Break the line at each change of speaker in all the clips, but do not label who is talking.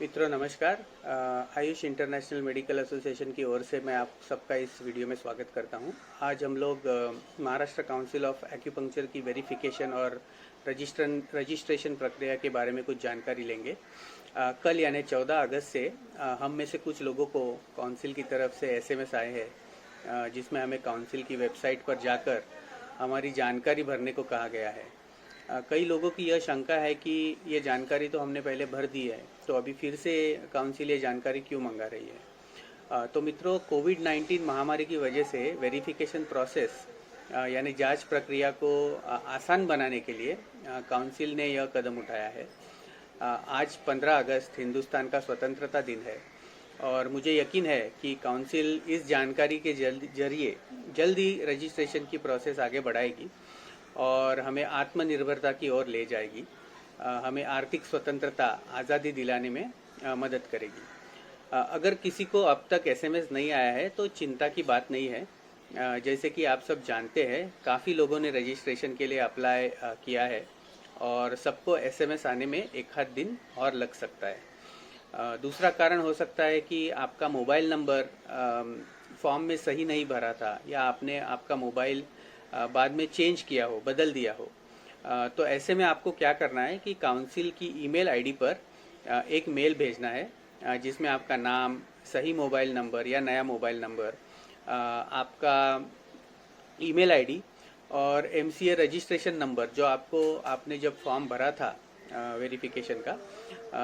मित्रों नमस्कार। Ayush international medical association की ओर से मैं आप सबका इस वीडियो में स्वागत करता हूं। आज हम लोग महाराष्ट्र काउंसिल ऑफ एक्यूपंक्चर की वेरिफिकेशन और रजिस्ट्रेशन प्रक्रिया के बारे में कुछ जानकारी लेंगे। कल यानी 14 अगस्त से हम में से कुछ लोगों को काउंसिल की तरफ से एसएमएस आए हैं, जिसमें हमें काउंसिल की वेबसाइट पर जाकर हमारी जानकारी भरने को कहा गया है। कई लोगों की यह शंका है कि ये जानकारी तो हमने पहले भर दी है, तो अभी फिर से काउंसिल ये जानकारी क्यों मंगा रही है। तो मित्रों, कोविड-19 महामारी की वजह से वेरिफिकेशन प्रोसेस यानी जांच प्रक्रिया को आसान बनाने के लिए काउंसिल ने यह कदम उठाया है। आज 15 अगस्त हिंदुस्तान का स्वतंत्रता दिन है और मुझे यकीन है कि काउंसिल इस जानकारी के जरिए जल्द ही रजिस्ट्रेशन की प्रोसेस आगे बढ़ाएगी और हमें आत्मनिर्भरता की ओर ले जाएगी। हमें आर्थिक स्वतंत्रता, आज़ादी दिलाने में मदद करेगी। अगर किसी को अब तक एसएमएस नहीं आया है तो चिंता की बात नहीं है। जैसे कि आप सब जानते हैं, काफ़ी लोगों ने रजिस्ट्रेशन के लिए अप्लाई किया है और सबको एसएमएस आने में एक आध दिन और लग सकता है। दूसरा कारण हो सकता है कि आपका मोबाइल नंबर फॉर्म में सही नहीं भरा था या आपने आपका मोबाइल बाद में चेंज किया हो, बदल दिया हो। तो ऐसे में आपको क्या करना है कि काउंसिल की ईमेल आईडी पर एक मेल भेजना है, जिसमें आपका नाम, सही मोबाइल नंबर या नया मोबाइल नंबर, आपका ईमेल आईडी और एमसीए रजिस्ट्रेशन नंबर जो आपने जब फॉर्म भरा था वेरिफिकेशन का,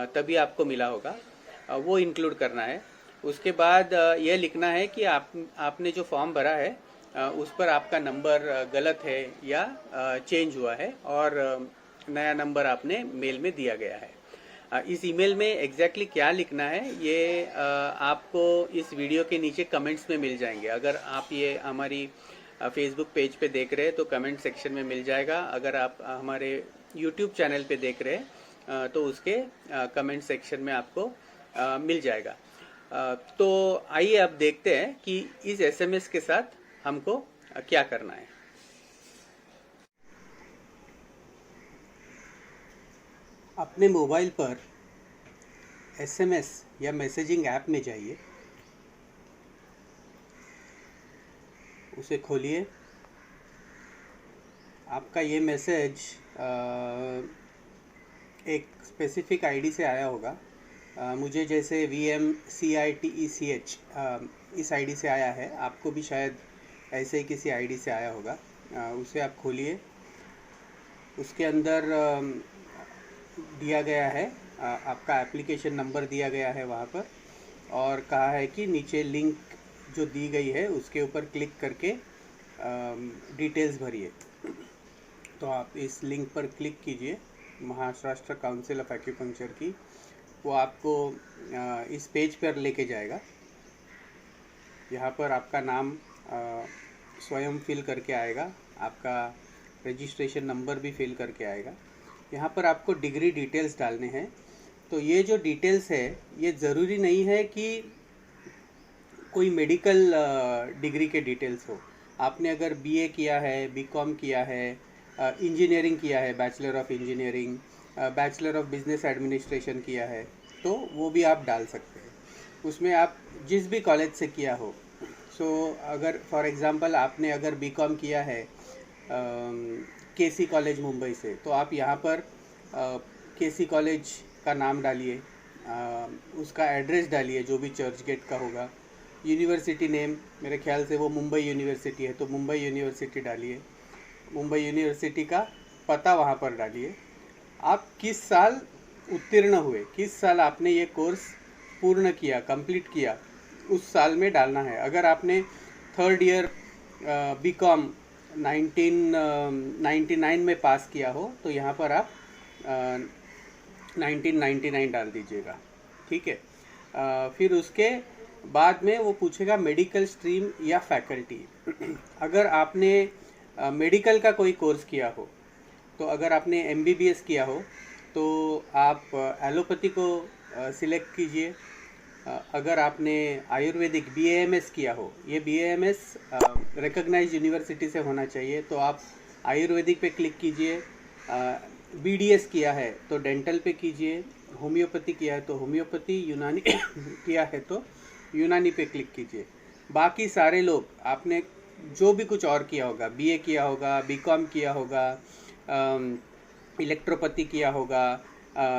तभी आपको मिला होगा, वो इंक्लूड करना है। उसके बाद यह लिखना है कि आपने जो फॉर्म भरा है उस पर आपका नंबर गलत है या चेंज हुआ है और नया नंबर आपने मेल में दिया गया है। इस ईमेल में एग्जैक्टली क्या लिखना है ये आपको इस वीडियो के नीचे कमेंट्स में मिल जाएंगे। अगर आप ये हमारी फेसबुक पेज पे देख रहे हैं तो कमेंट सेक्शन में मिल जाएगा। अगर आप हमारे यूट्यूब चैनल पे देख रहे हैं तो उसके कमेंट सेक्शन में आपको मिल जाएगा। तो आइए अब देखते हैं कि इस एसएमएस के साथ हमको क्या करना है। अपने मोबाइल पर एसएमएस या मैसेजिंग ऐप में जाइए, उसे खोलिए। आपका ये मैसेज एक स्पेसिफिक आईडी से आया होगा। मुझे जैसे VMCITECH इस आईडी से आया है, आपको भी शायद ऐसे ही किसी आईडी से आया होगा। उसे आप खोलिए। उसके अंदर दिया गया है आपका एप्लीकेशन नंबर दिया गया है वहाँ पर, और कहा है कि नीचे लिंक जो दी गई है उसके ऊपर क्लिक करके डिटेल्स भरिए। तो आप इस लिंक पर क्लिक कीजिए, महाराष्ट्र काउंसिल ऑफ एक्यूपंक्चर की। वो आपको इस पेज पर लेके जाएगा। यहाँ पर आपका नाम स्वयं फिल करके आएगा, आपका रजिस्ट्रेशन नंबर भी फिल करके आएगा। यहाँ पर आपको डिग्री डिटेल्स डालने हैं। तो ये जो डिटेल्स है ये ज़रूरी नहीं है कि कोई मेडिकल डिग्री के डिटेल्स हो। आपने अगर बीए किया है, बीकॉम किया है, इंजीनियरिंग किया है, bachelor of engineering, bachelor of business administration किया है, तो वो भी आप डाल सकते हैं। उसमें आप जिस भी कॉलेज से किया हो। अगर फॉर एग्ज़ाम्पल आपने अगर बीकॉम किया है केसी कॉलेज मुंबई से, तो आप यहाँ पर केसी कॉलेज का नाम डालिए, उसका एड्रेस डालिए जो भी चर्च गेट का होगा। यूनिवर्सिटी नेम, मेरे ख्याल से वो मुंबई यूनिवर्सिटी है तो मुंबई यूनिवर्सिटी डालिए। मुंबई यूनिवर्सिटी का पता वहाँ पर डालिए। आप किस साल उत्तीर्ण हुए, किस साल आपने ये कोर्स पूर्ण किया, कंप्लीट किया, उस साल में डालना है। अगर आपने थर्ड ईयर बीकॉम 1999 में पास किया हो तो यहाँ पर आप 1999 डाल दीजिएगा, ठीक है। फिर उसके बाद में वो पूछेगा मेडिकल स्ट्रीम या फैकल्टी। अगर आपने मेडिकल का कोई कोर्स किया हो, तो अगर आपने MBBS किया हो तो आप एलोपैथी को सिलेक्ट कीजिए। अगर आपने आयुर्वेदिक BAMS किया हो, ये BAMS रिकॉग्नाइज्ड यूनिवर्सिटी से होना चाहिए, तो आप आयुर्वेदिक पे क्लिक कीजिए। BDS किया है तो डेंटल पे कीजिए, होम्योपैथी किया है तो होम्योपैथी, यूनानी किया है तो यूनानी पे क्लिक कीजिए। बाकी सारे लोग आपने जो भी कुछ और किया होगा, बीए किया होगा, बीकॉम किया होगा, इलेक्ट्रोपैथी किया होगा,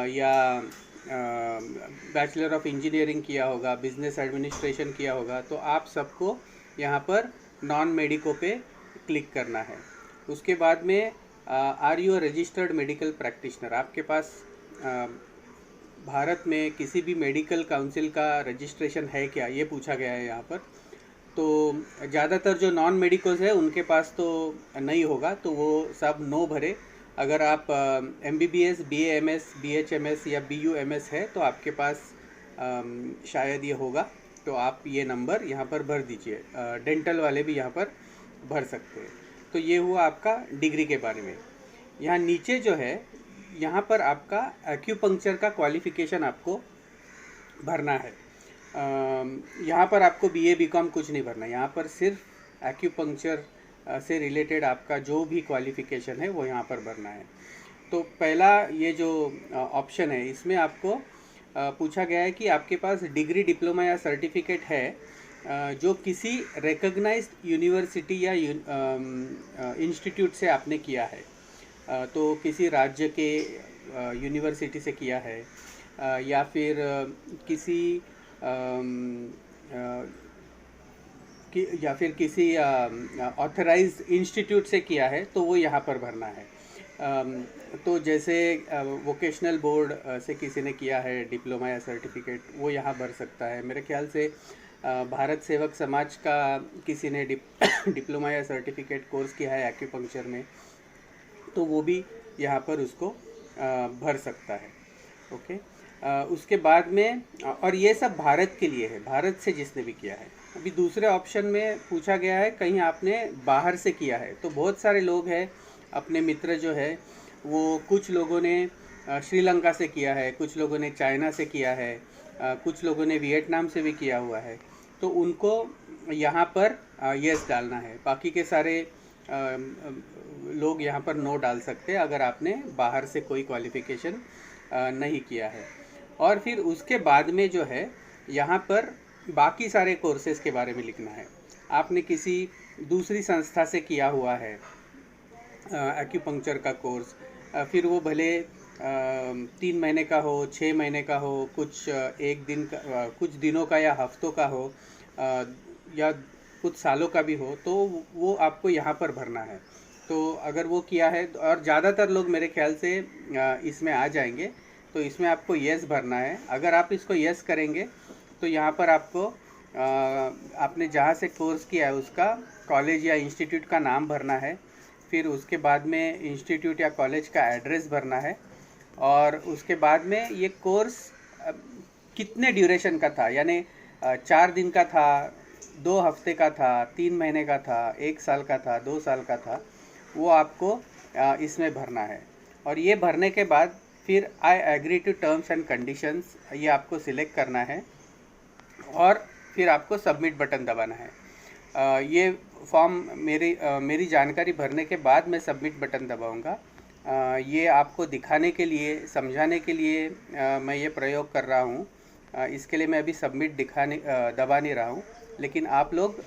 या बैचलर ऑफ इंजीनियरिंग किया होगा, बिजनेस एडमिनिस्ट्रेशन किया होगा, तो आप सबको यहाँ पर नॉन मेडिको पे क्लिक करना है। उसके बाद में are you a registered medical practitioner, आपके पास भारत में किसी भी मेडिकल काउंसिल का रजिस्ट्रेशन है क्या, ये पूछा गया है यहाँ पर। तो ज़्यादातर जो नॉन मेडिकोज है उनके पास तो नहीं होगा, तो वो सब नो भरे। अगर आप MBBS, BAMS, BHMS या BUMS है तो आपके पास शायद ये होगा, तो आप ये नंबर यहाँ पर भर दीजिए। डेंटल वाले भी यहाँ पर भर सकते हैं। तो ये हुआ आपका डिग्री के बारे में। यहाँ नीचे जो है, यहाँ पर आपका एक्यूपंक्चर का क्वालिफिकेशन आपको भरना है। यहाँ पर आपको BA BCom कुछ नहीं भरना है, यहाँ पर सिर्फ एक्यूपंक्चर से रिलेटेड आपका जो भी क्वालिफिकेशन है वो यहाँ पर भरना है। तो पहला ये जो ऑप्शन है, इसमें आपको पूछा गया है कि आपके पास डिग्री, डिप्लोमा या सर्टिफिकेट है जो किसी रिकॉग्नाइज्ड यूनिवर्सिटी या इंस्टीट्यूट से आपने किया है। तो किसी राज्य के यूनिवर्सिटी से किया है, या फिर किसी या फिर किसी ऑथराइज्ड इंस्टीट्यूट से किया है, तो वो यहाँ पर भरना है। तो जैसे वोकेशनल बोर्ड से किसी ने किया है डिप्लोमा या सर्टिफिकेट, वो यहाँ भर सकता है। मेरे ख्याल से भारत सेवक समाज का किसी ने डिप्लोमा या सर्टिफिकेट कोर्स किया है एक्यूपंक्चर में, तो वो भी यहाँ पर उसको भर सकता है। ओके, उसके बाद में, और ये सब भारत के लिए है, भारत से जिसने भी किया है। अभी दूसरे ऑप्शन में पूछा गया है कहीं आपने बाहर से किया है, तो बहुत सारे लोग हैं अपने मित्र जो है वो, कुछ लोगों ने श्रीलंका से किया है, कुछ लोगों ने चाइना से किया है, कुछ लोगों ने वियतनाम से भी किया हुआ है, तो उनको यहाँ पर यस डालना है। बाकी के सारे लोग यहाँ पर नो डाल सकते हैं अगर आपने बाहर से कोई क्वालिफिकेशन नहीं किया है। और फिर उसके बाद में जो है, यहाँ पर बाकी सारे कोर्सेज़ के बारे में लिखना है। आपने किसी दूसरी संस्था से किया हुआ है एक्यूपंक्चर का कोर्स, फिर वो भले 3 महीने का हो, 6 महीने का हो, कुछ एक दिन का, कुछ दिनों का या हफ्तों का हो, या कुछ सालों का भी हो, तो वो आपको यहाँ पर भरना है। तो अगर वो किया है, और ज़्यादातर लोग मेरे ख्याल से इसमें आ जाएंगे, तो इसमें आपको यस भरना है। अगर आप इसको यस करेंगे तो यहाँ पर आपको आपने जहाँ से कोर्स किया है उसका कॉलेज या इंस्टीट्यूट का नाम भरना है, फिर उसके बाद में इंस्टीट्यूट या कॉलेज का एड्रेस भरना है, और उसके बाद में ये कोर्स कितने ड्यूरेशन का था, यानी 4 दिन का था, 2 हफ्ते का था, 3 महीने का था, 1 साल का था, 2 साल का था, वो आपको इसमें भरना है। और ये भरने के बाद फिर I agree to terms and conditions, ये आपको सिलेक्ट करना है, और फिर आपको सबमिट बटन दबाना है। ये फॉर्म मेरी जानकारी भरने के बाद मैं सबमिट बटन दबाऊंगा। ये आपको दिखाने के लिए, समझाने के लिए मैं ये प्रयोग कर रहा हूँ। इसके लिए मैं अभी सबमिट दबा नहीं रहा हूँ, लेकिन आप लोग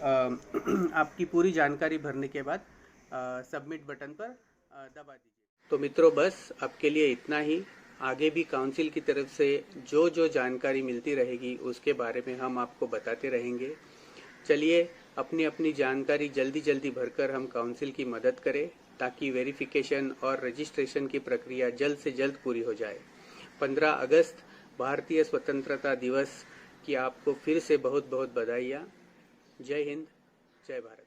आपकी पूरी जानकारी भरने के बाद सबमिट बटन पर दबा दीजिए। तो मित्रों, बस आपके लिए इतना ही। आगे भी काउंसिल की तरफ से जो जो जानकारी मिलती रहेगी उसके बारे में हम आपको बताते रहेंगे। चलिए, अपनी अपनी जानकारी जल्दी जल्दी भरकर हम काउंसिल की मदद करें, ताकि वेरिफिकेशन और रजिस्ट्रेशन की प्रक्रिया जल्द से जल्द पूरी हो जाए। 15 अगस्त भारतीय स्वतंत्रता दिवस की आपको फिर से बहुत बहुत बधाइयाँ। जय हिंद, जय भारत।